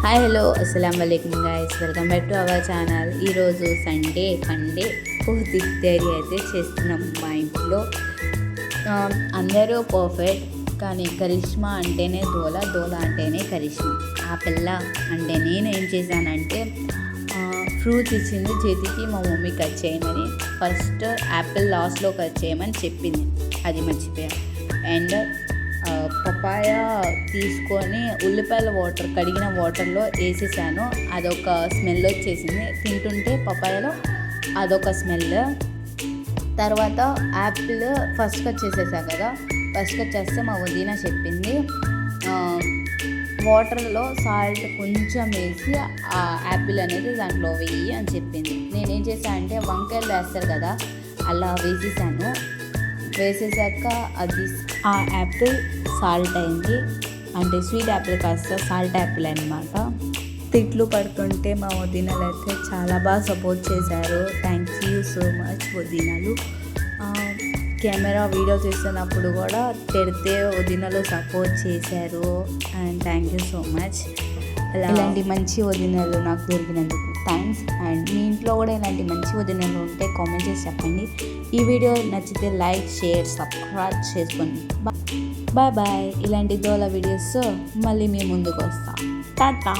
Hi hello అస్సలం వాలేకుమ్ guys, welcome back to our channel. ఈరోజు సండే పూర్తి తయారీ అయితే చేస్తున్నాం మా ఇంట్లో. అందరూ పర్ఫెక్ట్, కానీ కరిష్మా అంటేనే దోల, దోల అంటేనే కరిష్మా. ఆ పిల్ల అంటే నేను ఏం చేశానంటే ఫ్రూట్స్ ఇచ్చింది చేతికి మా మమ్మీ కట్ చేయమని. ఫస్ట్ యాపిల్ లాస్ట్లో కట్ చేయమని చెప్పింది, అది మర్చిపోయాను. అండ్ పపాయ తీసుకొని ఉల్లిపాయల కడిగిన వాటర్లో వేసేసాను. అదొక స్మెల్ వచ్చేసింది, తింటుంటే పపాయలో అదొక స్మెల్. తర్వాత యాపిల్ ఫస్ట్ కట్ చేసేసాను కదా, ఫస్ట్ కట్ చేస్తే మా వదిన చెప్పింది వాటర్లో సాల్ట్ కొంచెం వేసి ఆ యాపిల్ అనేది దాంట్లో వేయి అని చెప్పింది. నేనేం చేశాను అంటే వంకాయలు వేస్తారు కదా, అలా వేసేసాక అది ఆ యాపిల్ సాల్ట్ అయింది. అంటే స్వీట్ యాపిల్ కాస్త సాల్ట్ యాపిల్ అనమాట. తిట్లు పడుతుంటే మా వదినలు అయితే చాలా బాగా సపోర్ట్ చేశారు. థ్యాంక్ యూ సో మచ్ వదినలు. కెమెరా వీడియో చేస్తున్నప్పుడు కూడా తిడితే వదినలు సపోర్ట్ చేశారు. And thank you so much. ఇలాంటి మంచి వదినలు నాకు దొరికినందుకు థ్యాంక్స్. అండ్ మీ ఇంట్లో కూడా ఇలాంటి మంచి వదినలు ఉంటే కామెంట్ చేసి చెప్పండి. ఈ వీడియో నచ్చితే లైక్, షేర్, సబ్స్క్రైబ్ చేసుకోండి. Bye bye. ఇలాంటి దోల వీడియోస్ మళ్ళీ మీ ముందుకు వస్తా. టాటా.